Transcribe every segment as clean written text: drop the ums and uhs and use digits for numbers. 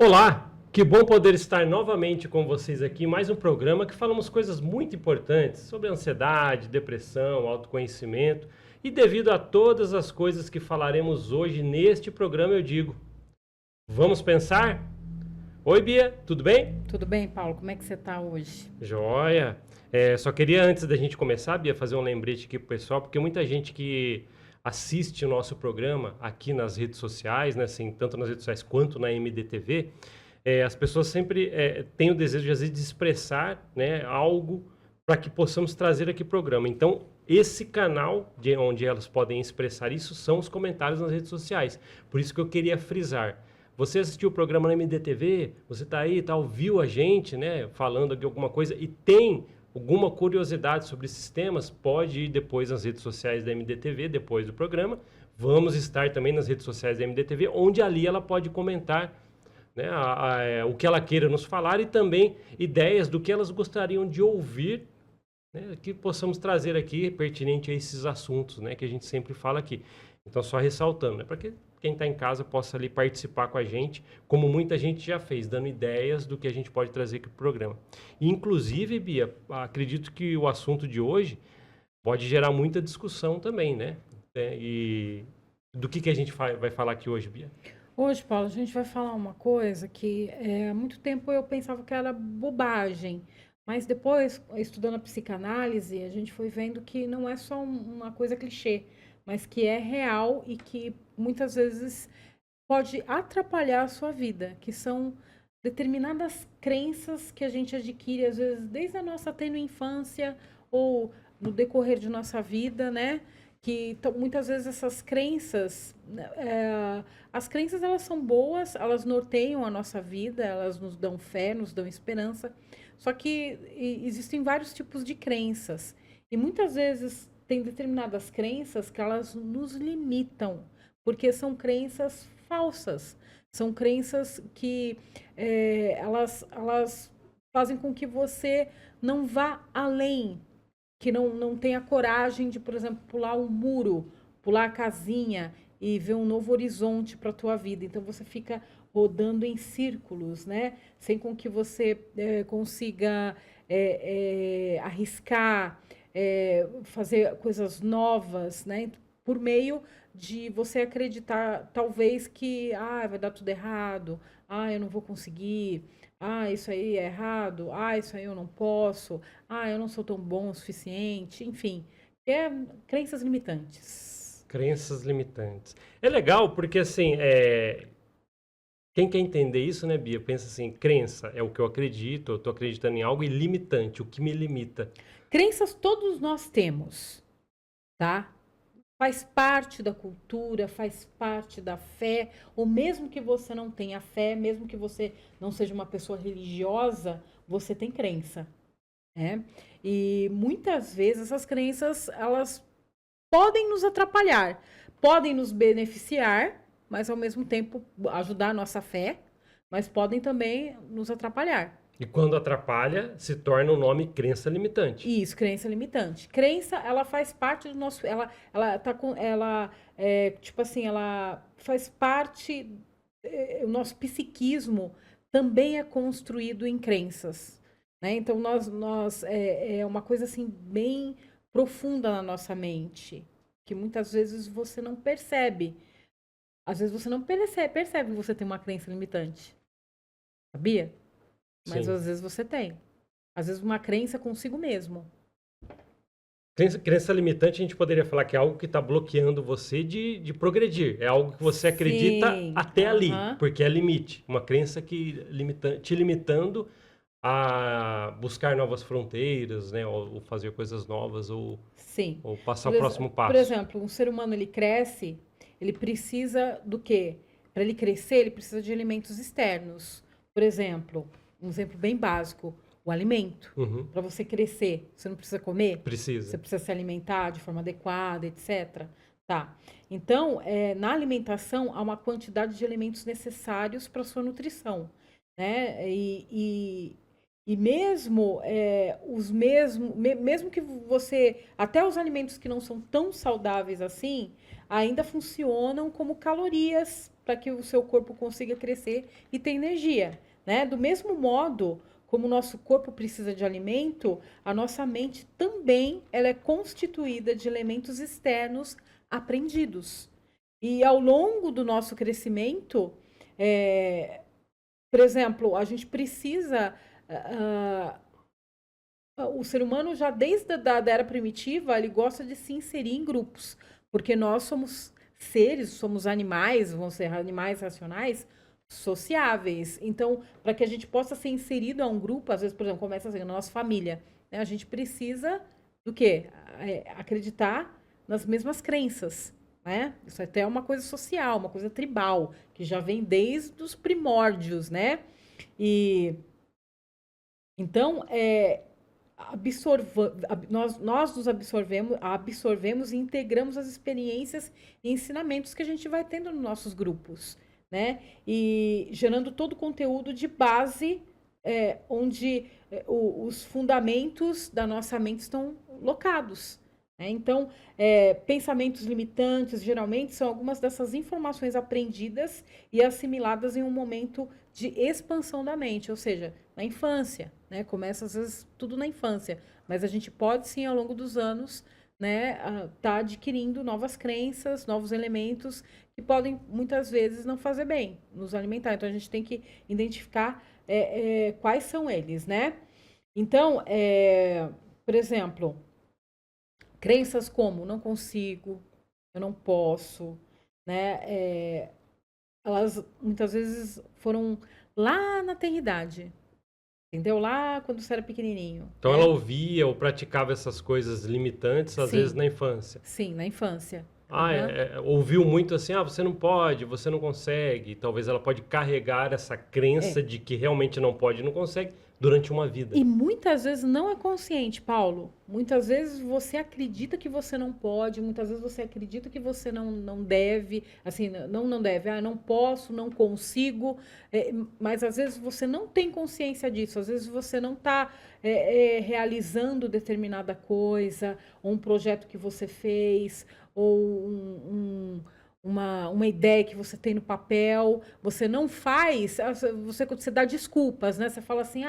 Olá, que bom poder estar novamente com vocês aqui em mais um programa que falamos coisas muito importantes sobre ansiedade, depressão, autoconhecimento e devido a todas as coisas que falaremos hoje neste programa eu digo, vamos pensar? Oi Bia, tudo bem? Tudo bem, Paulo? Como é que você está hoje? Joia! Só queria antes da gente começar, Bia, fazer um lembrete aqui pro pessoal, porque muita gente que assiste o nosso programa aqui nas redes sociais, né, assim, tanto nas redes sociais quanto na MDTV, as pessoas sempre têm o desejo, às vezes, de expressar, né, algo para que possamos trazer aqui programa. Então, esse canal de onde elas podem expressar isso são os comentários nas redes sociais. Por isso que eu queria frisar. Você assistiu o programa na MDTV, você está aí, tá, ouviu a gente, né, falando aqui alguma coisa e tem alguma curiosidade sobre esses temas, pode ir depois nas redes sociais da MDTV, depois do programa. Vamos estar também nas redes sociais da MDTV, onde ali ela pode comentar, né, o que ela queira nos falar e também ideias do que elas gostariam de ouvir, né, que possamos trazer aqui pertinente a esses assuntos, né, que a gente sempre fala aqui. Então, só ressaltando, né, para que quem está em casa possa ali participar com a gente, como muita gente já fez, dando ideias do que a gente pode trazer aqui para o programa. Inclusive, Bia, acredito que o assunto de hoje pode gerar muita discussão também, né? E do que a gente vai falar aqui hoje, Bia? Hoje, Paulo, a gente vai falar uma coisa que há muito tempo eu pensava que era bobagem, mas depois, estudando a psicanálise, a gente foi vendo que não é só uma coisa clichê, mas que é real e que muitas vezes pode atrapalhar a sua vida, que são determinadas crenças que a gente adquire, às vezes, desde a nossa tenue infância ou no decorrer de nossa vida, né? Que muitas vezes essas crenças, as crenças elas são boas, elas norteiam a nossa vida, elas nos dão fé, nos dão esperança. Só que existem vários tipos de crenças e muitas vezes tem determinadas crenças que elas nos limitam, porque são crenças falsas, são crenças que elas fazem com que você não vá além, que não tenha coragem de, por exemplo, pular um muro, pular a casinha e ver um novo horizonte para a tua vida. Então você fica rodando em círculos, né? Sem com que você consiga arriscar, fazer coisas novas, né? Por meio de você acreditar, talvez, que vai dar tudo errado, eu não vou conseguir, isso aí é errado, isso aí eu não posso, eu não sou tão bom o suficiente, enfim, crenças limitantes. Crenças limitantes. É legal porque, assim, quem quer entender isso, né, Bia, pensa assim, crença é o que eu acredito, eu estou acreditando em algo, e limitante, o que me limita. Crenças todos nós temos, tá? Faz parte da cultura, faz parte da fé, ou mesmo que você não tenha fé, mesmo que você não seja uma pessoa religiosa, você tem crença, né? E muitas vezes essas crenças, elas podem nos atrapalhar, podem nos beneficiar, mas ao mesmo tempo ajudar a nossa fé, mas podem também nos atrapalhar. E quando atrapalha, se torna o nome crença limitante. Isso, crença limitante. Crença, ela faz parte do nosso, ela tá com, ela tipo assim, ela faz parte, o nosso psiquismo também é construído em crenças, né? Então nós é uma coisa assim bem profunda na nossa mente, que muitas vezes você não percebe. Às vezes você não percebe que você tem uma crença limitante, sabia? Mas Sim. às vezes você tem. Às vezes uma crença consigo mesmo. Crença limitante, a gente poderia falar que é algo que está bloqueando você de progredir. É algo que você acredita Sim, até ali, aham, porque é limite. Uma crença que te limitando a buscar novas fronteiras, né? Ou fazer coisas novas, sim. ou passar Por, o próximo por passo. exemplo, um ser humano ele cresce, ele precisa do quê? Para ele crescer, ele precisa de alimentos externos. Por exemplo, um exemplo bem básico, o alimento. Uhum. Para você crescer, você não precisa comer? Você Precisa. precisa se alimentar de forma adequada, etc. Tá. Então, na alimentação, há uma quantidade de elementos necessários para a sua nutrição, né? E mesmo mesmo que você, até os alimentos que não são tão saudáveis assim, ainda funcionam como calorias para que o seu corpo consiga crescer e ter energia, né? Do mesmo modo como o nosso corpo precisa de alimento, a nossa mente também ela é constituída de elementos externos aprendidos. E ao longo do nosso crescimento, por exemplo, a gente precisa. O ser humano já desde a da era primitiva, ele gosta de se inserir em grupos, porque nós somos seres, somos animais, vamos ser animais racionais, sociáveis. Então, para que a gente possa ser inserido a um grupo, às vezes, por exemplo, começa assim, na nossa família, né? A gente precisa do quê? Acreditar nas mesmas crenças, né? Isso até é uma coisa social, uma coisa tribal, que já vem desde os primórdios, né? E então, nós nos absorvemos e integramos as experiências e ensinamentos que a gente vai tendo nos nossos grupos, né? E gerando todo o conteúdo de base, onde os fundamentos da nossa mente estão locados, né? Então, pensamentos limitantes, geralmente, são algumas dessas informações aprendidas e assimiladas em um momento de expansão da mente, ou seja, na infância, né? Começa, às vezes, tudo na infância, mas a gente pode, sim, ao longo dos anos, né, tá adquirindo novas crenças, novos elementos que podem, muitas vezes, não fazer bem, nos alimentar. Então, a gente tem que identificar quais são eles, né? Então, por exemplo, crenças como não consigo, eu não posso, né? Elas muitas vezes foram lá na tenridade, entendeu? Lá quando você era pequenininho, Então né? ela ouvia ou praticava essas coisas limitantes, às vezes Sim, na infância. sim, na infância. Ah, Aham. ouviu muito assim, você não pode, você não consegue. Talvez ela pode carregar essa crença É. de que realmente não pode e não consegue durante uma vida. E muitas vezes não é consciente, Paulo. Muitas vezes você acredita que você não pode, muitas vezes você acredita que você não deve, assim, não deve, não posso, não consigo, mas às vezes você não tem consciência disso, às vezes você não está realizando determinada coisa, ou um projeto que você fez, ou uma ideia que você tem no papel, você não faz, você dá desculpas, né? Você fala assim,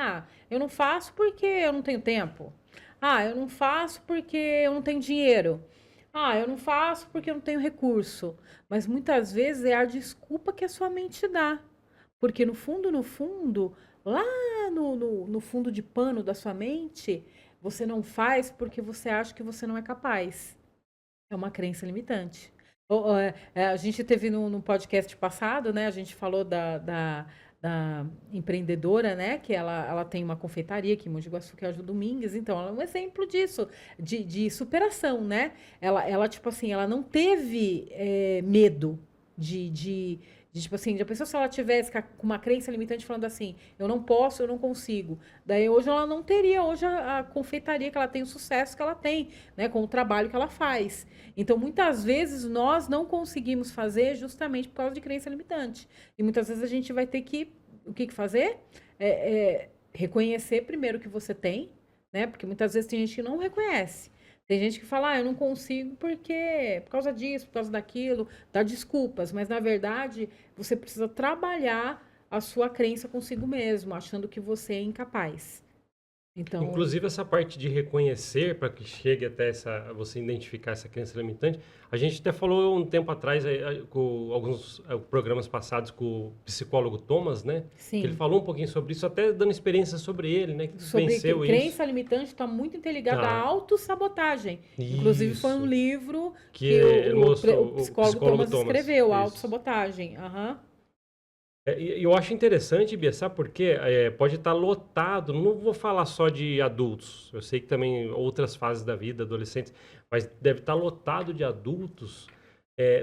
eu não faço porque eu não tenho tempo. Eu não faço porque eu não tenho dinheiro. Eu não faço porque eu não tenho recurso. Mas muitas vezes é a desculpa que a sua mente dá. Porque no fundo, lá no fundo de pano da sua mente, você não faz porque você acha que você não é capaz. É uma crença limitante. A gente teve no podcast passado, né? A gente falou da empreendedora, né? Que ela tem uma confeitaria aqui em Mogi Guaçu, que é a Ju Domingues. Então, ela é um exemplo disso, de superação, né? Ela, tipo assim, ela não teve medo tipo assim, já pensou se ela tivesse com uma crença limitante falando assim, eu não posso, eu não consigo. Daí hoje ela não teria hoje a confeitaria que ela tem, o sucesso que ela tem, né, com o trabalho que ela faz. Então, muitas vezes nós não conseguimos fazer justamente por causa de crença limitante. E muitas vezes a gente vai ter que, o que fazer? Reconhecer primeiro o que você tem, né? Porque muitas vezes tem gente que não reconhece. Tem gente que fala, eu não consigo por causa disso, por causa daquilo, dá desculpas, mas na verdade você precisa trabalhar a sua crença consigo mesmo, achando que você é incapaz. Então, Inclusive essa parte de reconhecer para que chegue até você identificar essa crença limitante, a gente até falou um tempo atrás com alguns programas passados com o psicólogo Thomas, né? Que ele sim, falou um pouquinho sobre isso, até dando experiência sobre ele, né? Que sobre venceu isso. crença limitante está muito interligada à Tá. autossabotagem. Inclusive foi um Isso. livro Que que ele mostrou, o psicólogo Thomas escreveu, Isso. autossabotagem. Aham. E eu acho interessante, Bia, sabe por quê? Pode estar lotado, não vou falar só de adultos, eu sei que também outras fases da vida, adolescentes, mas deve estar lotado de adultos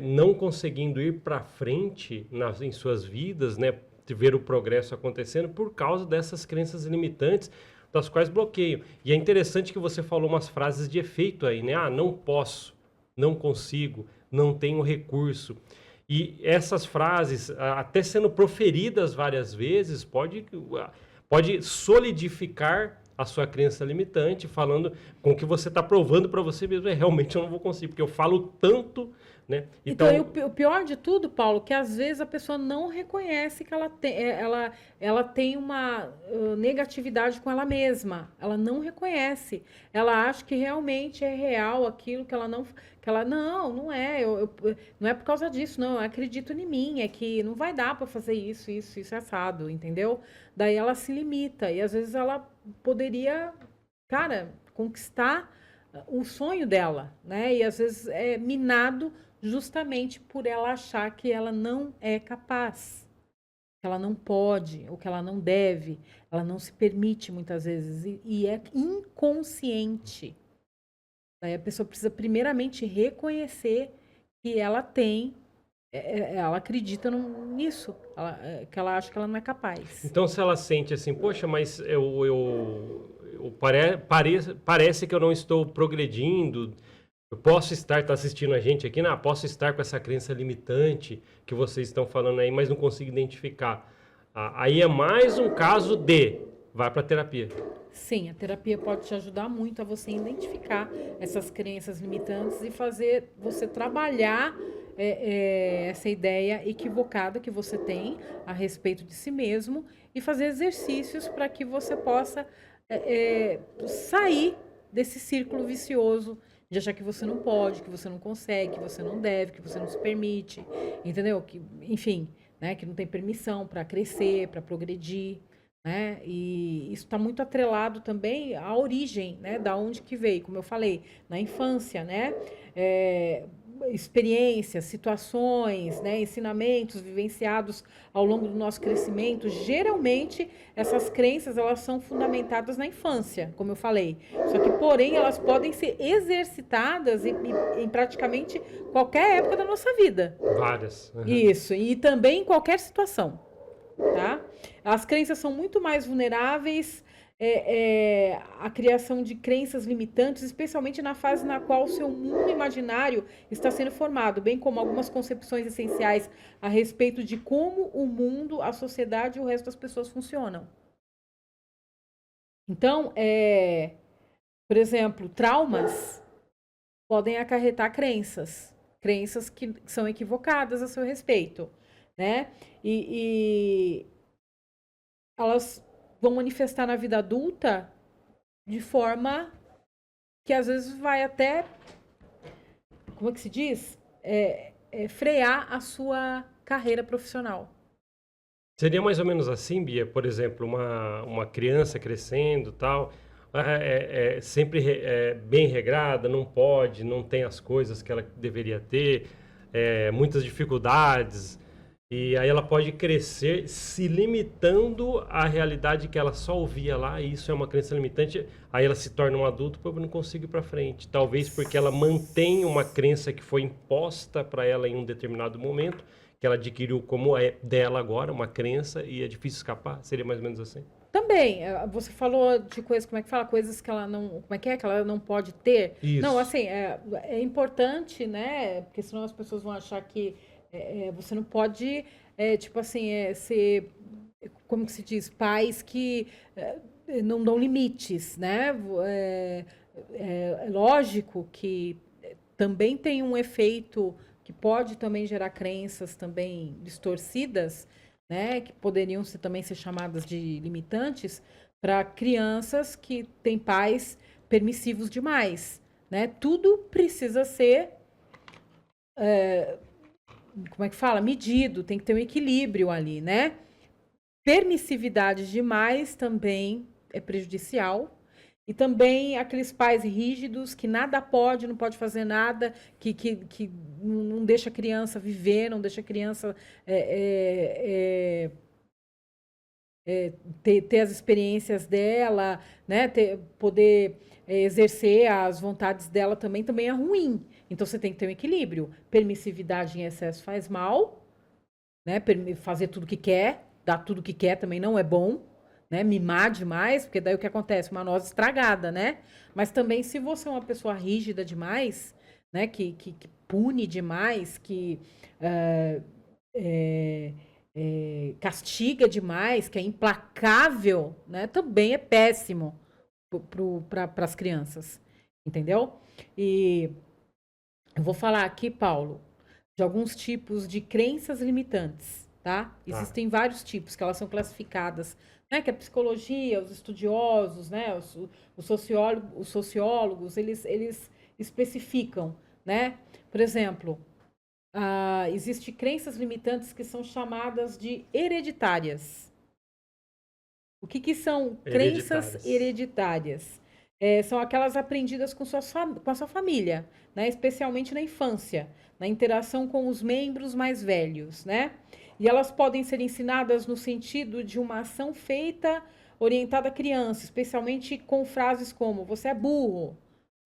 não conseguindo ir para frente em suas vidas, né? De ver o progresso acontecendo por causa dessas crenças limitantes, das quais bloqueiam. E é interessante que você falou umas frases de efeito aí, né? Não posso, não consigo, não tenho recurso. E essas frases, até sendo proferidas várias vezes, pode solidificar a sua crença limitante, falando com o que você está provando para você mesmo, realmente eu não vou conseguir, porque eu falo tanto, né? Então, e o pior de tudo, Paulo, que às vezes a pessoa não reconhece que ela tem uma negatividade com ela mesma. Ela não reconhece. Ela acha que realmente é real aquilo que ela não. Não é. Não é por causa disso, não. Eu acredito em mim. É que não vai dar para fazer isso assado, entendeu? Daí ela se limita. E às vezes ela poderia, cara, conquistar o sonho dela, né? E às vezes é minado justamente por ela achar que ela não é capaz, que ela não pode, ou que ela não deve, ela não se permite muitas vezes, e é inconsciente. Daí a pessoa precisa primeiramente reconhecer que ela tem, ela acredita nisso, que ela acha que ela não é capaz. Então, se ela sente assim, poxa, mas parece que eu não estou progredindo, eu posso estar, tá assistindo a gente aqui, posso estar com essa crença limitante que vocês estão falando aí, mas não consigo identificar. Aí é mais um caso de vai para terapia. Sim, a terapia pode te ajudar muito a você identificar essas crenças limitantes e fazer você trabalhar essa ideia equivocada que você tem a respeito de si mesmo e fazer exercícios para que você possa sair desse círculo vicioso de achar que você não pode, que você não consegue, que você não deve, que você não se permite, entendeu? Que, enfim, né, que não tem permissão para crescer, para progredir. Né? E isso está muito atrelado também à origem, né? Da onde que veio, como eu falei, na infância, né? Experiências, situações, né? Ensinamentos vivenciados ao longo do nosso crescimento. Geralmente, essas crenças elas são fundamentadas na infância, como eu falei. Só que, porém, elas podem ser exercitadas em praticamente qualquer época da nossa vida. Várias. Uhum. Isso, e também em qualquer situação. Tá? As crenças são muito mais vulneráveis à criação de crenças limitantes, especialmente na fase na qual o seu mundo imaginário está sendo formado, bem como algumas concepções essenciais a respeito de como o mundo, a sociedade e o resto das pessoas funcionam. Então, por exemplo, traumas podem acarretar crenças que são equivocadas a seu respeito, né? E elas vão manifestar na vida adulta de forma que às vezes vai até, como é que se diz? Frear a sua carreira profissional. Seria mais ou menos assim, Bia, por exemplo, uma criança crescendo tal, sempre bem regrada, não pode, não tem as coisas que ela deveria ter, muitas dificuldades, e aí ela pode crescer se limitando à realidade que ela só ouvia lá, e isso é uma crença limitante, aí ela se torna um adulto, pô, eu não consigo ir para frente. Talvez porque ela mantém uma crença que foi imposta para ela em um determinado momento, que ela adquiriu como é dela agora, uma crença, e é difícil escapar? Seria mais ou menos assim? Também, você falou de coisas, como é que fala? Coisas que ela não, como é que ela não pode ter? Isso. Não, assim, é importante, né? Porque senão as pessoas vão achar que você não pode, tipo assim, ser, como que se diz? Pais que não dão limites, né? É lógico que também tem um efeito que pode também gerar crenças também distorcidas, né, que poderiam também ser chamadas de limitantes para crianças que têm pais permissivos demais, né? Tudo precisa ser, como é que fala? Medido, tem que ter um equilíbrio ali, né? Permissividade demais também é prejudicial. E também aqueles pais rígidos que nada pode, não pode fazer nada, que não deixa a criança viver, não deixa a criança ter as experiências dela, né? Poder exercer as vontades dela também é ruim. Então você tem que ter um equilíbrio. Permissividade em excesso faz mal, né? Fazer tudo que quer, dar tudo que quer também não é bom. Né, mimar demais, porque daí o que acontece? Uma noz estragada, né? Mas também se você é uma pessoa rígida demais, né, que pune demais, que castiga demais, que é implacável, né, também é péssimo para as crianças, entendeu? E eu vou falar aqui, Paulo, de alguns tipos de crenças limitantes, tá? Tá. Existem vários tipos que elas são classificadas, né? Que a psicologia, os estudiosos, né? Os sociólogos, eles especificam, né? Por exemplo, existem crenças limitantes que são chamadas de hereditárias. O que, que são crenças Hereditárias. hereditárias? São aquelas aprendidas com a sua família, né? Especialmente na infância, na interação com os membros mais velhos, né? E elas podem ser ensinadas no sentido de uma ação feita orientada à criança, especialmente com frases como você é burro,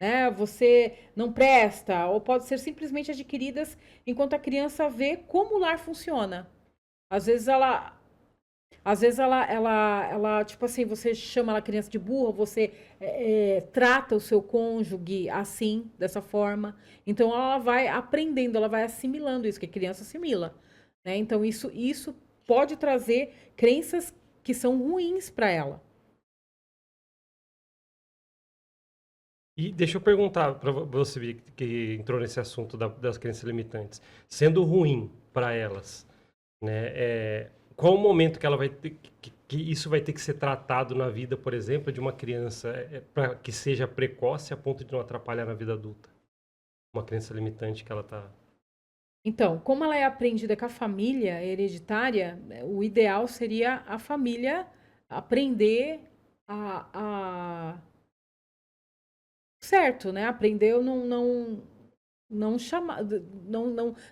né? Você não presta, ou pode ser simplesmente adquiridas enquanto a criança vê como o lar funciona. Às vezes ela tipo assim, você chama a criança de burra, você trata o seu cônjuge assim, dessa forma. Então, ela vai aprendendo, ela vai assimilando isso, que a criança assimila, né? Então, isso pode trazer crenças que são ruins para ela. E deixa eu perguntar para você que entrou nesse assunto das crenças limitantes. Sendo ruim para elas, né? Qual o momento que ela vai ter, que isso vai ter que ser tratado na vida, por exemplo, de uma criança para que seja precoce a ponto de não atrapalhar na vida adulta? Uma crença limitante que ela tá. Então, como ela é aprendida com a família hereditária, o ideal seria a família aprender a certo, né? Aprendeu não chamar,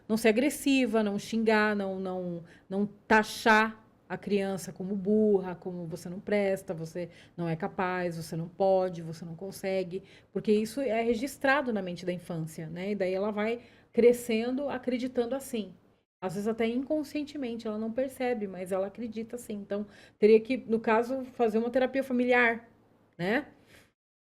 não ser agressiva, não xingar, não taxar a criança como burra, como você não presta, você não é capaz, você não pode, você não consegue, porque isso é registrado na mente da infância, né? E daí ela vai crescendo acreditando assim. Às vezes até inconscientemente, ela não percebe, mas ela acredita assim. Então, teria que, no caso, fazer uma terapia familiar, né?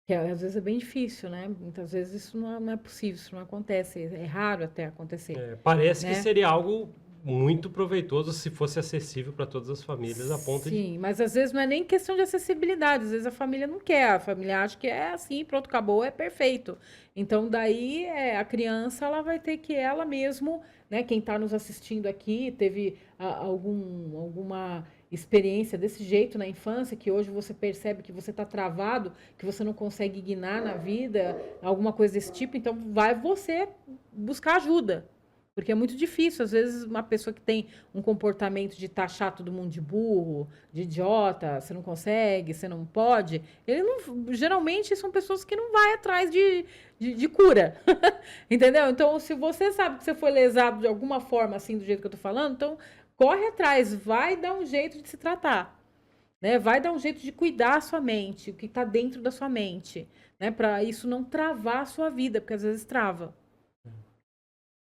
Que às vezes é bem difícil, né? Muitas vezes isso não é possível, isso não acontece, é raro até acontecer, Parece que né? seria algo muito proveitoso se fosse acessível para todas as famílias, a ponto de. Sim, mas às vezes não é nem questão de acessibilidade, às vezes a família não quer, a família acha que é assim, pronto, acabou, é perfeito. Então daí a criança ela vai ter que ela mesmo, né, quem está nos assistindo aqui, teve alguma experiência desse jeito na infância, que hoje você percebe que você está travado, que você não consegue guinar na vida, alguma coisa desse tipo, então vai você buscar ajuda. Porque é muito difícil, às vezes, uma pessoa que tem um comportamento de taxar todo mundo de burro, de idiota, você não consegue, você não pode. Ele não, geralmente são pessoas que não vai atrás de cura. Entendeu? Então, se você sabe que você foi lesado de alguma forma, assim, do jeito que eu tô falando, então corre atrás, vai dar um jeito de se tratar. Né? Vai dar um jeito de cuidar a sua mente, o que está dentro da sua mente. Né? Para isso não travar a sua vida, porque às vezes trava.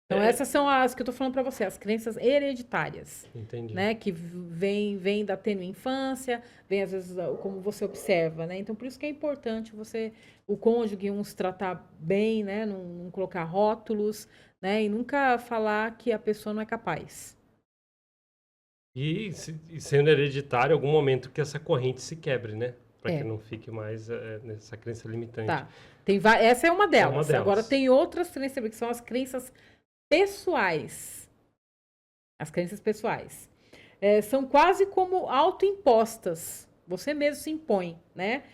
Então, É, essas são as que eu estou falando para você, as crenças hereditárias, entendi. né? Que vem da tênue infância, vem às vezes como você observa, né? Então, por isso que é importante você, o cônjuge, se tratar bem, né? Não colocar rótulos, né? E nunca falar que a pessoa não é capaz. E sendo hereditário, algum momento que essa corrente se quebre, né? Para que É, não fique mais nessa crença limitante. tá. Essa é uma É uma delas. Agora, delas. tem outras crenças, que são as crenças pessoais. As crenças pessoais. São quase como autoimpostas. Você mesmo se impõe, né?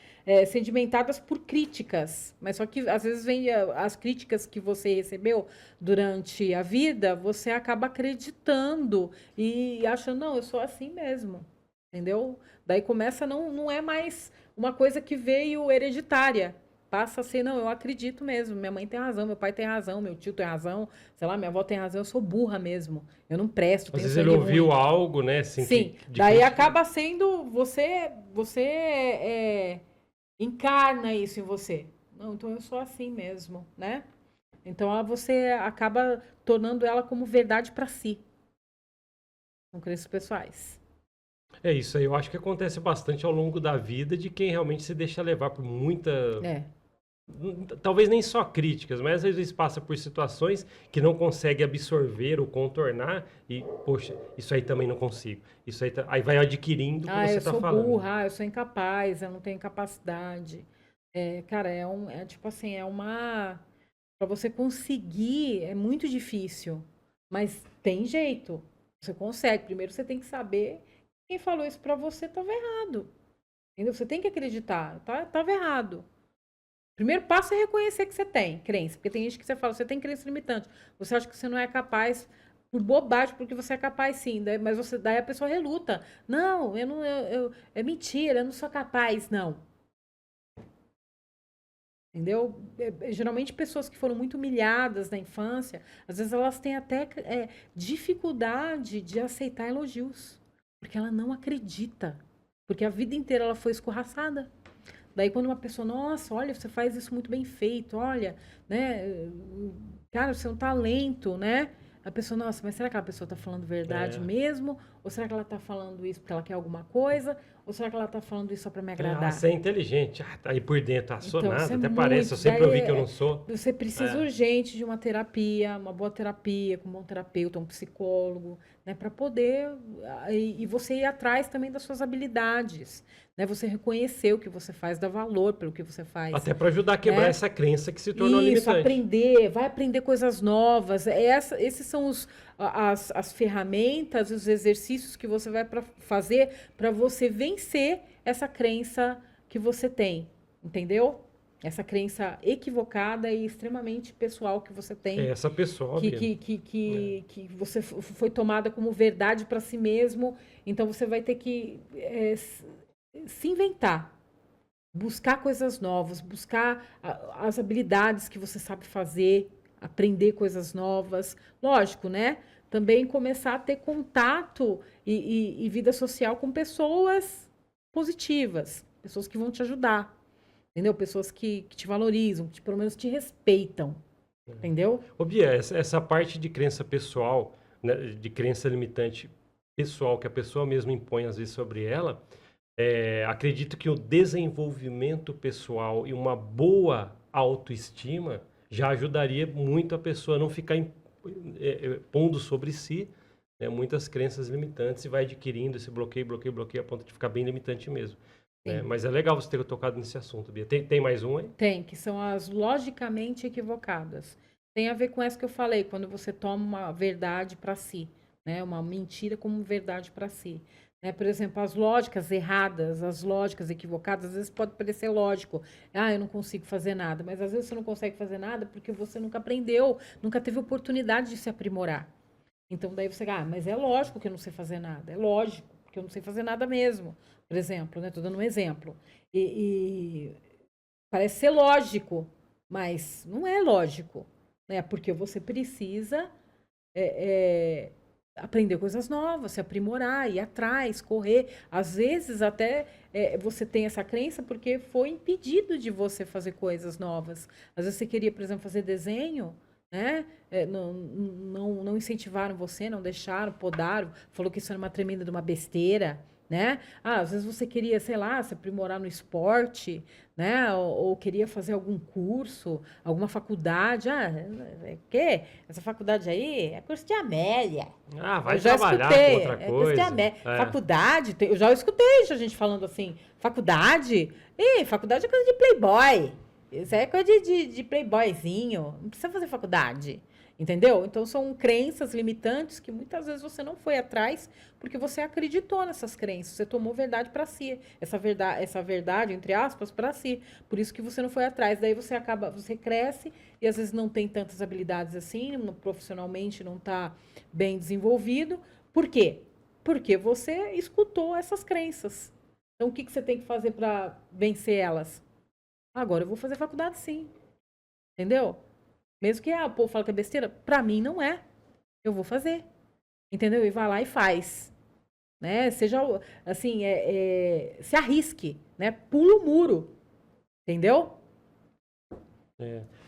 Sedimentadas por críticas. Mas só que às vezes vem as críticas que você recebeu durante a vida, você acaba acreditando e achando, não, eu sou assim mesmo. Entendeu? Daí começa, não é mais uma coisa que veio hereditária. Passa a ser, não, eu acredito mesmo. Minha mãe tem razão, meu pai tem razão, meu tio tem razão, sei lá, minha avó tem razão, eu sou burra mesmo. Eu não presto, Às tenho vezes ele sangue ouviu ruim. algo, né, assim, Sim, de daí crítica. acaba sendo você encarna isso em você. Não, então eu sou assim mesmo, né? Então você acaba tornando ela como verdade para si. São crenças pessoais. É isso aí, eu acho que acontece bastante ao longo da vida de quem realmente se deixa levar por muita. É. Talvez nem só críticas, mas às vezes passa por situações que não consegue absorver ou contornar e, poxa, isso aí também não consigo. Isso aí, aí vai adquirindo o que Ah, você eu está sou falando. burra, eu sou incapaz, eu não tenho capacidade. Cara, tipo assim, para você conseguir é muito difícil. Mas tem jeito. Você consegue. Primeiro você tem que saber quem falou isso pra você estava errado. Entendeu? Você tem que acreditar. Tava errado. Primeiro passo é reconhecer que você tem crença. Porque tem gente que você fala, você tem crença limitante. Você acha que você não é capaz por bobagem, porque você é capaz sim. Mas daí a pessoa reluta. Não, eu não, é mentira, eu não sou capaz. Não. Entendeu? Geralmente pessoas que foram muito humilhadas na infância, às vezes elas têm até dificuldade de aceitar elogios, porque ela não acredita, porque a vida inteira ela foi escorraçada. Daí quando uma pessoa, nossa, olha, você faz isso muito bem feito, olha, né, cara, você é um talento, né? A pessoa, nossa, mas será que a pessoa está falando verdade É. mesmo? Ou será que ela está falando isso porque ela quer alguma coisa? Ou será que ela está falando isso só para me agradar? Você é inteligente. Tá aí por dentro. Sou Então, isso nada. é Até parece. Eu sempre daí ouvi que eu não sou. você precisa É. urgente de uma terapia, uma boa terapia, com um bom terapeuta, um psicólogo, né, para poder e você ir atrás também das suas habilidades, né? Você reconhecer o que você faz, dar valor pelo que você faz, Até para ajudar a quebrar né? essa crença que se tornou Isso, limitante. aprender, vai aprender coisas novas. Esses são as ferramentas, os exercícios que você vai fazer para você vencer essa crença que você tem, entendeu? Essa crença equivocada e extremamente pessoal que você tem, Essa pessoa, Bia. que você foi tomada como verdade para si mesmo. Então você vai ter que se inventar. Buscar coisas novas, buscar as habilidades que você sabe fazer, aprender coisas novas. Lógico, né? Também começar a ter contato e vida social com pessoas positivas, pessoas que vão te ajudar, entendeu? Pessoas que te valorizam, que pelo menos te respeitam, entendeu? Ô, Bia, essa parte de crença pessoal, né, de crença limitante pessoal que a pessoa mesma impõe às vezes sobre ela, acredito que o desenvolvimento pessoal e uma boa autoestima já ajudaria muito a pessoa a não ficar pondo sobre si, né, muitas crenças limitantes e vai adquirindo esse bloqueio, bloqueio, bloqueio a ponto de ficar bem limitante mesmo. Né? Sim. Mas é legal você ter tocado nesse assunto, Bia. Tem mais um aí? Tem, que são as logicamente equivocadas. Tem a ver com essa que eu falei, quando você toma uma verdade para si, né? Uma mentira como verdade para si. Né? Por exemplo, as lógicas erradas, as lógicas equivocadas, às vezes pode parecer lógico. Ah, eu não consigo fazer nada. Mas às vezes você não consegue fazer nada porque você nunca aprendeu, nunca teve oportunidade de se aprimorar. Então daí você, mas é lógico que eu não sei fazer nada. É lógico, porque eu não sei fazer nada mesmo. Por exemplo, né? Estou dando um exemplo. E parece ser lógico, mas não é lógico, né? Porque você precisa aprender coisas novas, se aprimorar, ir atrás, correr. Às vezes até você tem essa crença porque foi impedido de você fazer coisas novas. Às vezes você queria, por exemplo, fazer desenho, né? Não incentivaram você, não deixaram, podaram, falou que isso era uma tremenda de uma besteira. Né? Às vezes você queria, sei lá, se aprimorar no esporte, né? Ou queria fazer algum curso, alguma faculdade. Que? Essa faculdade aí é curso de Amélia. Vai Eu já trabalhar escutei, com outra curso de coisa. Amélia. Faculdade, eu já escutei já gente falando assim, faculdade? Faculdade é coisa de playboy. Isso é coisa de playboyzinho. Não precisa fazer faculdade. Entendeu? Então são crenças limitantes que muitas vezes você não foi atrás porque você acreditou nessas crenças, você tomou verdade para si, essa verdade entre aspas para si. Por isso que você não foi atrás. Daí você cresce e às vezes não tem tantas habilidades assim, profissionalmente não está bem desenvolvido. Por quê? Porque você escutou essas crenças. Então o que você tem que fazer para vencer elas? Agora eu vou fazer faculdade sim. Entendeu? Mesmo que o povo fala que é besteira, pra mim não é. Eu vou fazer. Entendeu? E vai lá e faz. Né? Seja, assim, se arrisque, né? Pula o muro. Entendeu?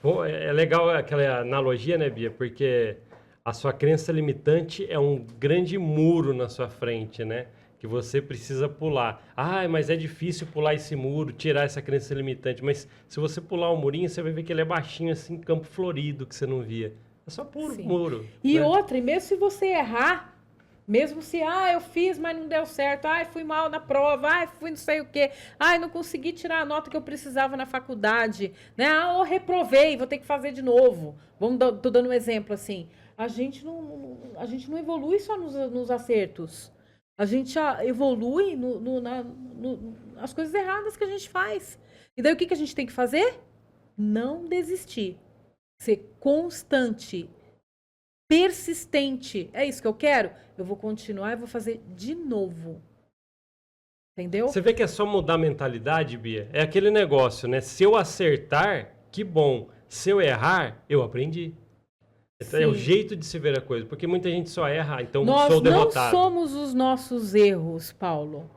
Bom, é legal aquela analogia, né, Bia? Porque a sua crença limitante é um grande muro na sua frente, né? Que você precisa pular. Mas é difícil pular esse muro, tirar essa crença limitante. Mas se você pular o murinho, você vai ver que ele é baixinho, assim, campo florido, que você não via. É só puro muro. E né? outra, e mesmo se você errar, mesmo se, eu fiz, mas não deu certo, fui mal na prova, fui não sei o quê, não consegui tirar a nota que eu precisava na faculdade, né? Ou reprovei, vou ter que fazer de novo. Tô dando um exemplo assim. a gente não evolui só nos acertos. A gente evolui nas coisas erradas que a gente faz. E daí o que a gente tem que fazer? Não desistir. Ser constante, persistente. É isso que eu quero? Eu vou continuar e vou fazer de novo. Entendeu? Você vê que é só mudar a mentalidade, Bia? É aquele negócio, né? Se eu acertar, que bom. Se eu errar, eu aprendi. É o Sim. jeito de se ver a coisa. Porque muita gente só erra, então Nós sou não derrotado. somos os nossos erros, Paulo.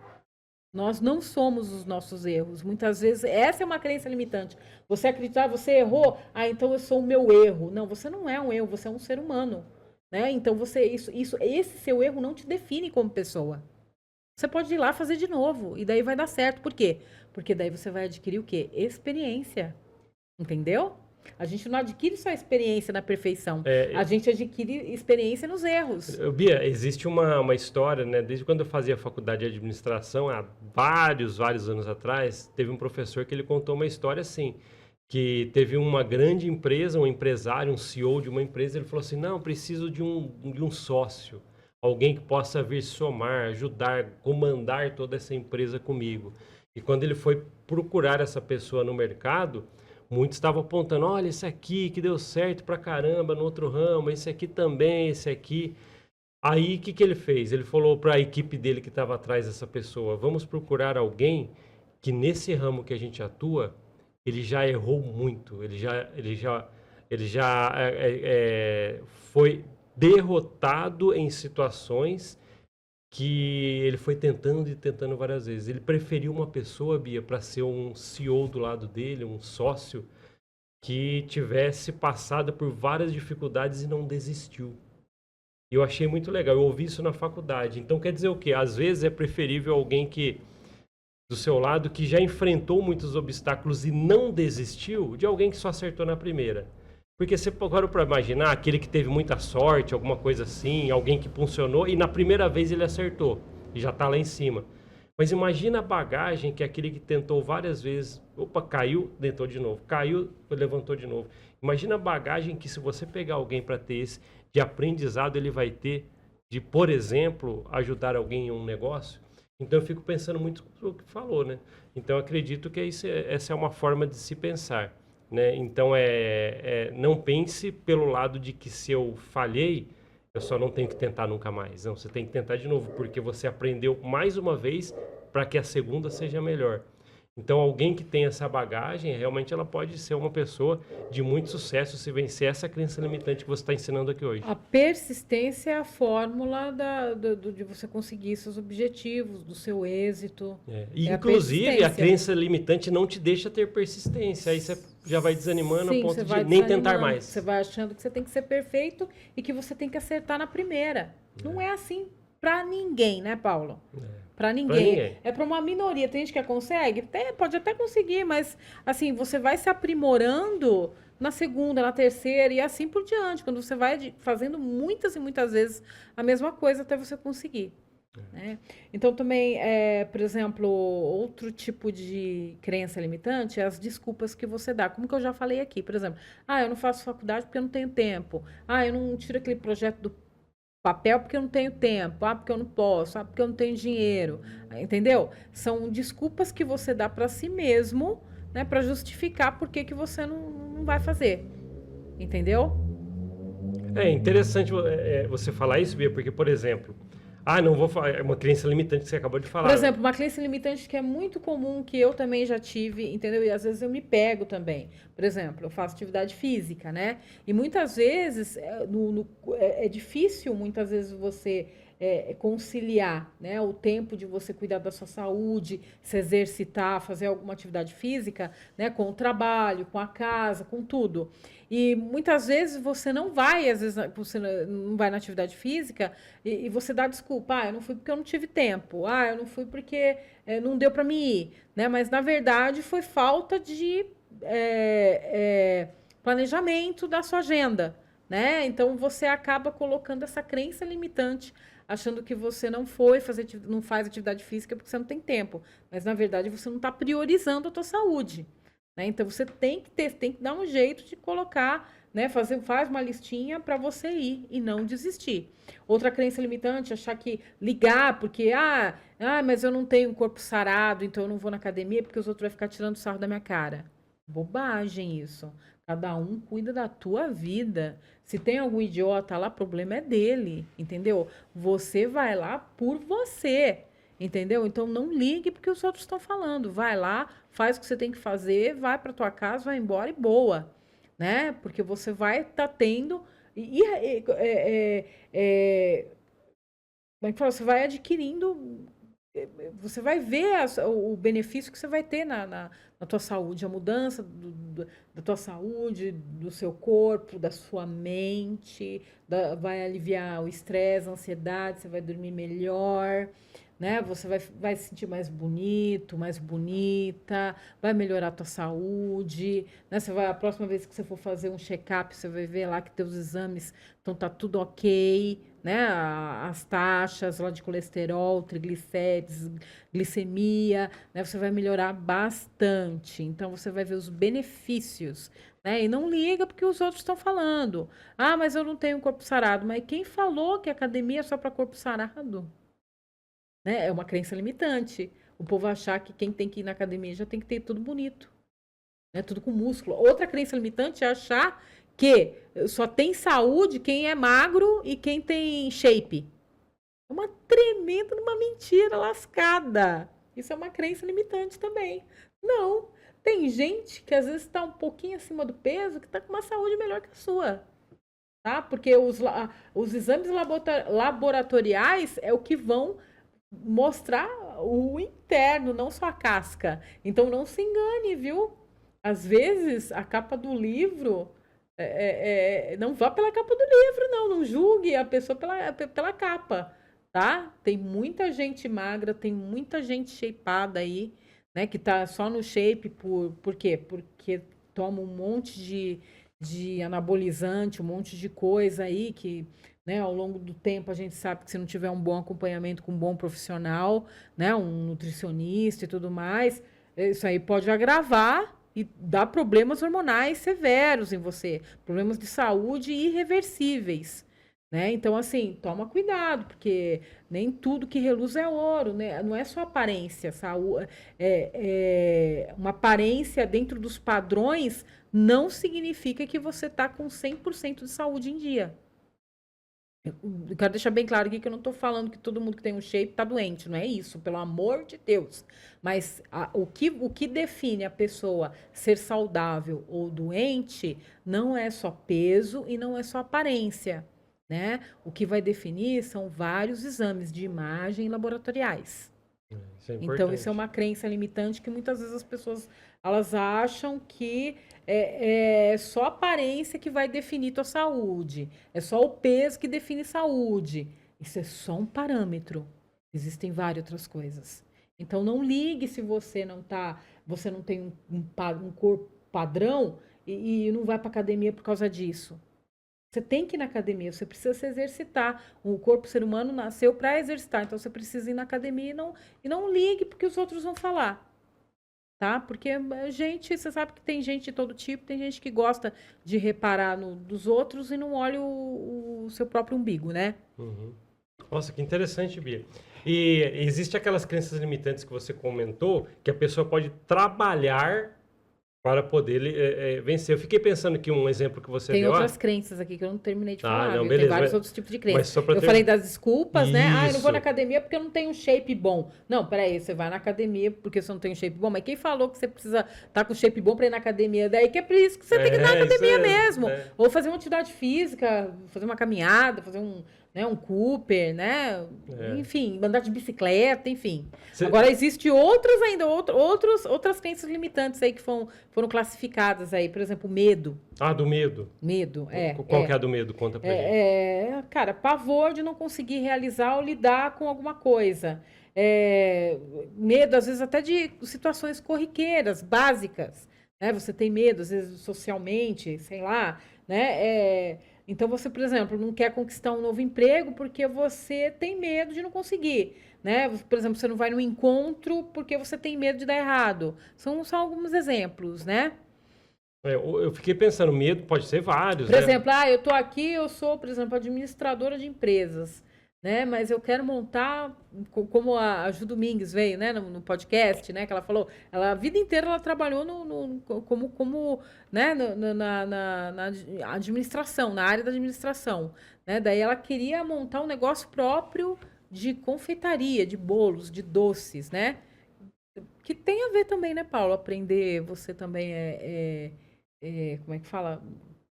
Nós não somos os nossos erros. Muitas vezes, essa é uma crença limitante. Você acreditar, você errou, então eu sou o meu erro. Não, você não é um erro, você é um ser humano. Né? Então, esse seu erro não te define como pessoa. Você pode ir lá fazer de novo, e daí vai dar certo. Por quê? Porque daí você vai adquirir o quê? Experiência. Entendeu? A gente não adquire só experiência na perfeição. A gente adquire experiência nos erros. Bia, existe uma história, né? Desde quando eu fazia faculdade de administração, há vários anos atrás, teve um professor que ele contou uma história assim, que teve uma grande empresa, um empresário, um CEO de uma empresa, ele falou assim, não, preciso de um sócio, alguém que possa vir somar, ajudar, comandar toda essa empresa comigo. E quando ele foi procurar essa pessoa no mercado, muitos estavam apontando, olha, esse aqui que deu certo pra caramba no outro ramo, esse aqui também, esse aqui. Aí, o que ele fez? Ele falou para a equipe dele que estava atrás dessa pessoa, vamos procurar alguém que nesse ramo que a gente atua, ele já errou muito, ele já foi derrotado em situações que ele foi tentando e tentando várias vezes. Ele preferiu uma pessoa, Bia, para ser um CEO do lado dele, um sócio, que tivesse passado por várias dificuldades e não desistiu. E eu achei muito legal, eu ouvi isso na faculdade. Então quer dizer o quê? Às vezes é preferível alguém que, do seu lado, que já enfrentou muitos obstáculos e não desistiu, de alguém que só acertou na primeira. Porque você parou para imaginar aquele que teve muita sorte, alguma coisa assim, alguém que funcionou e na primeira vez ele acertou e já está lá em cima. Mas imagina a bagagem que aquele que tentou várias vezes, opa, caiu, tentou de novo, caiu, levantou de novo. Imagina a bagagem que se você pegar alguém para ter esse de aprendizado, ele vai ter de, por exemplo, ajudar alguém em um negócio. Então eu fico pensando muito no que falou, né? Então eu acredito que essa é uma forma de se pensar. Né? Então, não pense pelo lado de que se eu falhei, eu só não tenho que tentar nunca mais. Não, você tem que tentar de novo, porque você aprendeu mais uma vez para que a segunda seja melhor. Então, alguém que tem essa bagagem, realmente ela pode ser uma pessoa de muito sucesso se vencer essa crença limitante que você está ensinando aqui hoje. A persistência é a fórmula de você conseguir seus objetivos, do seu êxito. E, É inclusive, a crença limitante não te deixa ter persistência. Aí você já vai desanimando a ponto de nem tentar mais. Você vai achando que você tem que ser perfeito e que você tem que acertar na primeira. Não é assim para ninguém, né, Paulo? Para ninguém. É para uma minoria. Tem gente que consegue? Pode até conseguir, mas assim, você vai se aprimorando na segunda, na terceira e assim por diante. Quando você vai fazendo muitas e muitas vezes a mesma coisa até você conseguir. Né? Então, também, por exemplo, outro tipo de crença limitante é as desculpas que você dá. Como que eu já falei aqui, por exemplo, eu não faço faculdade porque eu não tenho tempo. Eu não tiro aquele projeto do papel porque eu não tenho tempo. Porque eu não posso. Porque eu não tenho dinheiro. Entendeu? São desculpas que você dá para si mesmo, né, para justificar por que você não vai fazer. Entendeu? É interessante você falar isso, Bia, porque, por exemplo, não vou falar, é uma crença limitante que você acabou de falar. Por exemplo, uma crença limitante que é muito comum, que eu também já tive, entendeu? E às vezes eu me pego também. Por exemplo, eu faço atividade física, né? E muitas vezes é difícil, muitas vezes, você conciliar, né, o tempo de você cuidar da sua saúde, se exercitar, fazer alguma atividade física, né, com o trabalho, com a casa, com tudo. E muitas vezes você não vai, às vezes você não vai na atividade física e você dá desculpa, eu não fui porque eu não tive tempo, eu não fui porque não deu para mim ir, né? Mas na verdade foi falta de planejamento da sua agenda, né? Então você acaba colocando essa crença limitante, achando que você não faz atividade física porque você não tem tempo, mas na verdade você não está priorizando a tua saúde. Né? Então você tem que dar um jeito de colocar, né? Faz uma listinha para você ir e não desistir. Outra crença limitante, achar que ligar, porque, mas eu não tenho um corpo sarado, então eu não vou na academia porque os outros vão ficar tirando sarro da minha cara. Bobagem isso. Cada um cuida da tua vida. Se tem algum idiota lá, problema é dele, entendeu? Você vai lá por você, entendeu? Então não ligue porque os outros estão falando. Vai lá, faz o que você tem que fazer, vai para tua casa, vai embora e boa, né? Porque você vai estar tendo como é que fala? Você vai adquirindo, você vai ver o benefício que você vai ter na tua saúde, a mudança da tua saúde, do seu corpo, da sua mente, vai aliviar o estresse, a ansiedade, você vai dormir melhor, né? Você vai se sentir mais bonito, mais bonita, vai melhorar a tua saúde, né? A próxima vez que você for fazer um check-up, você vai ver lá que teus exames tá tudo ok, né? As taxas lá de colesterol, triglicérides, glicemia, né? Você vai melhorar bastante. Então você vai ver os benefícios, né? E não liga porque os outros estão falando. Ah, mas eu não tenho corpo sarado. Mas quem falou que a academia é só para corpo sarado? Né? É uma crença limitante. O povo achar que quem tem que ir na academia já tem que ter tudo bonito, né? Tudo com músculo. Outra crença limitante é achar que só tem saúde quem é magro e quem tem shape. É uma tremenda uma mentira lascada. Isso é uma crença limitante também. Não. Tem gente que às vezes está um pouquinho acima do peso que está com uma saúde melhor que a sua. Tá? Porque os exames laboratoriais é o que vão mostrar o interno, não só a casca. Então não se engane, viu? Às vezes a capa do livro não vá pela capa do livro, não julgue a pessoa pela capa, tá? Tem muita gente magra, tem muita gente shapeada aí, né? Que tá só no shape por quê? Porque toma um monte de anabolizante, um monte de coisa aí que, né, ao longo do tempo a gente sabe que se não tiver um bom acompanhamento com um bom profissional, né, um nutricionista e tudo mais, isso aí pode agravar e dar problemas hormonais severos em você, problemas de saúde irreversíveis, né? Então, assim, toma cuidado, porque nem tudo que reluz é ouro, né? Não é só aparência, saúde, uma aparência dentro dos padrões não significa que você está com 100% de saúde em dia. Eu quero deixar bem claro aqui que eu não estou falando que todo mundo que tem um shape está doente, não é isso, pelo amor de Deus. Mas o que define a pessoa ser saudável ou doente não é só peso e não é só aparência, né? O que vai definir são vários exames de imagem laboratoriais. Isso é Então, isso é importante. uma crença limitante que muitas vezes as pessoas elas acham que é só a aparência que vai definir tua saúde, é só o peso que define saúde. Isso é só um parâmetro. Existem várias outras coisas. Então, não ligue se você não tem um corpo padrão e não vai para academia por causa disso. Você tem que ir na academia, você precisa se exercitar. O corpo ser humano nasceu para exercitar, então você precisa ir na academia e não ligue porque os outros vão falar, tá? Porque gente, você sabe que tem gente de todo tipo, tem gente que gosta de reparar dos outros e não olha o seu próprio umbigo, né? Uhum. Nossa, que interessante, Bia. E existe aquelas crenças limitantes que você comentou, que a pessoa pode trabalhar para poder vencer. Eu fiquei pensando que um exemplo que você Tem deu... outras crenças aqui que eu não terminei de falar, não, viu? beleza, Tem vários outros tipos de crenças. só pra Eu ter... falei das desculpas, né? Eu não vou na Isso. academia porque eu não tenho um shape bom. Não, peraí, você vai na academia porque você não tem um shape bom. Mas quem falou que você precisa estar com shape bom para ir na academia? Daí que é por isso que você tem que ir na academia mesmo. Ou fazer uma atividade física, fazer uma caminhada, fazer um Cooper, né? Enfim, andar de bicicleta, enfim. Agora, existe outras ainda, outras crenças limitantes aí que foram classificadas aí. Por exemplo, medo. Ah, do medo. Medo, Qual que é a do medo? Conta pra gente. Cara, pavor de não conseguir realizar ou lidar com alguma coisa. Medo, às vezes, até de situações corriqueiras, básicas. Né? Você tem medo, às vezes, socialmente, sei lá, né? Então, você, por exemplo, não quer conquistar um novo emprego porque você tem medo de não conseguir, né? Por exemplo, você não vai no encontro porque você tem medo de dar errado. São alguns exemplos, né? Eu fiquei pensando, medo pode ser vários, Por né? exemplo, eu estou aqui, eu sou, por exemplo, administradora de empresas, né? Mas eu quero montar, como a Ju Domingues veio, né, no podcast, né? Que ela falou, a vida inteira ela trabalhou como, né, na administração, na área da administração, né? Daí ela queria montar um negócio próprio de confeitaria, de bolos, de doces, né? Que tem a ver também, né, Paulo? Aprender, você também como é que fala?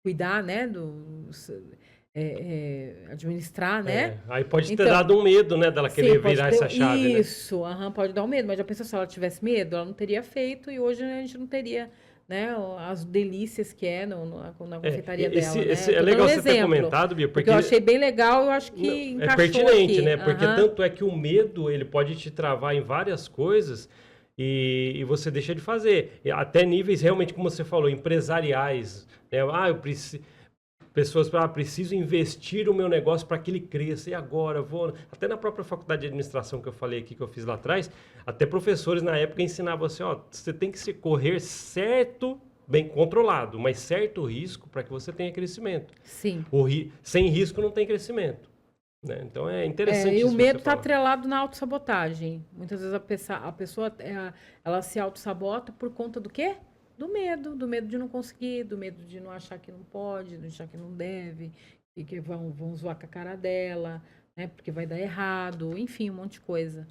Cuidar, né, administrar, né? Aí pode ter Então, dado um medo, né, dela sim, querer pode virar ter essa chave, né? isso, pode dar um medo, mas já pensou se ela tivesse medo, ela não teria feito e hoje a gente não teria, né, as delícias que é na confeitaria dela, né? Eu É tô dando legal um você ter exemplo, comentado, Bia, porque eu achei bem legal, eu acho que é encaixou pertinente, aqui. né? Porque Aham. tanto é que o medo, ele pode te travar em várias coisas e você deixa de fazer. E até níveis realmente, como você falou, empresariais, né? Eu preciso. Pessoas falam, preciso investir o meu negócio para que ele cresça. E agora? Vou. Até na própria faculdade de administração que eu falei aqui, que eu fiz lá atrás, até professores na época ensinavam assim: ó, você tem que se correr certo, bem controlado, mas certo risco para que você tenha crescimento. Sim. Sem risco não tem crescimento. Né? Então é É, interessante e o isso que você medo está fala. atrelado na autossabotagem. Muitas vezes a pessoa ela se autossabota por conta do quê? Do medo de não conseguir, do medo de não achar que não pode, de achar que não deve, e que vão zoar com a cara dela, né? Porque vai dar errado, enfim, um monte de coisa.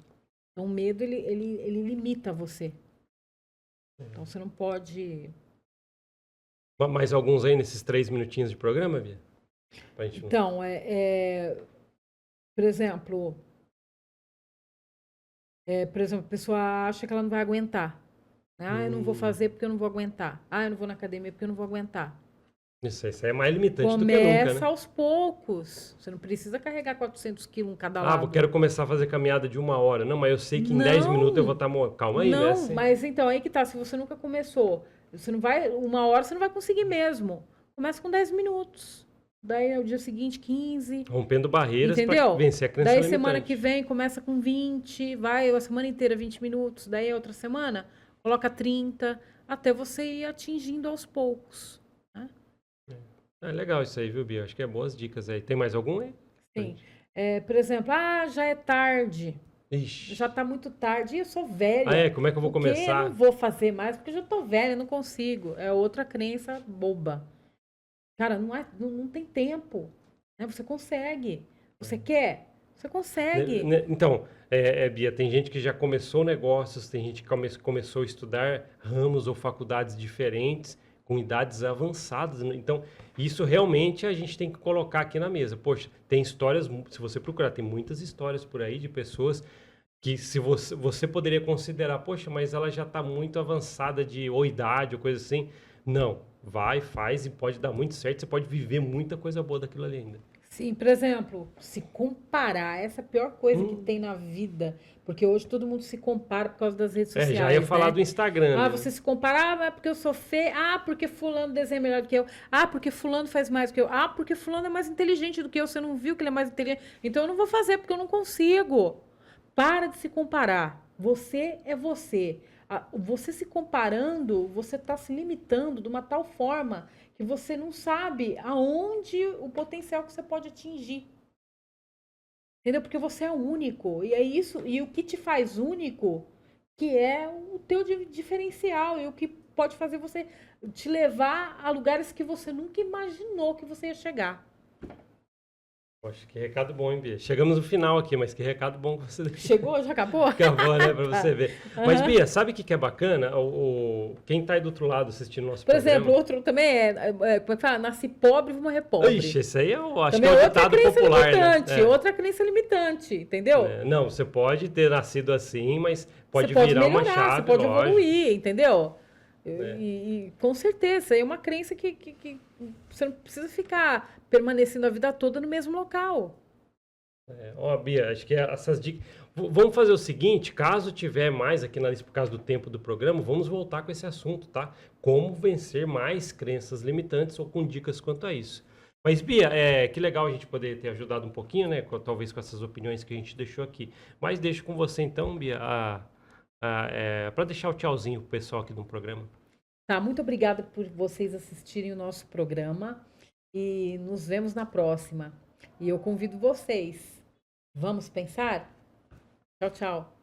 Então o medo ele limita você. Então você não pode. Mais alguns aí nesses 3 minutinhos de programa, Bia? Pra gente... Então, por exemplo, a pessoa acha que ela não vai aguentar. Eu não vou fazer porque eu não vou aguentar. Eu não vou na academia porque eu não vou aguentar. Isso aí é mais limitante do que nunca, Começa né? aos poucos. Você não precisa carregar 400 quilos em cada lado. Quero começar a fazer caminhada de 1 hora. Não, mas eu sei que em 10 minutos eu vou Não, estar... Calma aí, né? não, mas então aí que tá. Se você nunca começou, você não vai, 1 hora você não vai conseguir mesmo. Começa com 10 minutos. Daí é o dia seguinte, 15. Rompendo barreiras para Entendeu? vencer a crença Daí limitante. semana que vem começa com 20, vai a semana inteira 20 minutos. Daí a outra semana coloca 30, até você ir atingindo aos poucos. Né? É legal isso aí, viu, Bia? Acho que é boas dicas aí. Tem mais algum aí? Sim. Por exemplo, já é tarde. Ixi. Já tá muito tarde. Ih, eu sou velha. Como é que eu vou O quê? Eu começar? não vou fazer mais porque eu já tô velha, não consigo. É outra crença boba. Cara, não tem tempo. Né? Você consegue. Você quer? Você consegue. Então, Bia, tem gente que já começou negócios, tem gente que começou a estudar ramos ou faculdades diferentes, com idades avançadas. Né? Então, isso realmente a gente tem que colocar aqui na mesa. Poxa, tem histórias, se você procurar, tem muitas histórias por aí de pessoas que se você poderia considerar, poxa, mas ela já está muito avançada ou idade ou coisa assim. Não, vai, faz e pode dar muito certo, você pode viver muita coisa boa daquilo ali ainda. Sim, por exemplo, se comparar, essa é a pior coisa que Hum, tem na vida, porque hoje todo mundo se compara por causa das redes já ia sociais, falar né? do Instagram, né? Você se compara, é porque eu sou feia, porque fulano desenha melhor do que eu, porque fulano faz mais do que eu, porque fulano é mais inteligente do que eu, você não viu que ele é mais inteligente, então eu não vou fazer porque eu não consigo. Para de se comparar. Você é você. Você se comparando, você está se limitando de uma tal forma que você não sabe aonde o potencial que você pode atingir. Entendeu? Porque você é único. E é isso. E o que te faz único, que é o teu diferencial e o que pode fazer você te levar a lugares que você nunca imaginou que você ia chegar. Poxa, que recado bom, hein, Bia? Chegamos no final aqui, mas que recado bom que você deixou. Chegou? Já acabou? Acabou, né? Pra Tá. você ver. Mas, Bia, sabe o que é bacana? Quem tá aí do outro lado assistindo nosso Por programa... exemplo, outro também como é que fala? Nasci pobre, vou morrer pobre. Ixi, esse aí eu acho Também que é um outra ditado crença popular, limitante, né? outra crença limitante, entendeu? Não, você pode ter nascido assim, mas pode Você pode virar uma melhorar, chave, você pode lógico. evoluir, entendeu? É. E com certeza, é uma crença que você não precisa ficar permanecendo a vida toda no mesmo local. Bia, acho que essas dicas... Vamos fazer o seguinte, caso tiver mais aqui na lista por causa do tempo do programa, vamos voltar com esse assunto, tá? Como vencer mais crenças limitantes ou com dicas quanto a isso. Mas, Bia, que legal a gente poder ter ajudado um pouquinho, né? Talvez com essas opiniões que a gente deixou aqui. Mas deixo com você então, Bia, para deixar o tchauzinho pro pessoal aqui no programa. Tá, muito obrigada por vocês assistirem o nosso programa e nos vemos na próxima. E eu convido vocês. Vamos pensar? Tchau, tchau.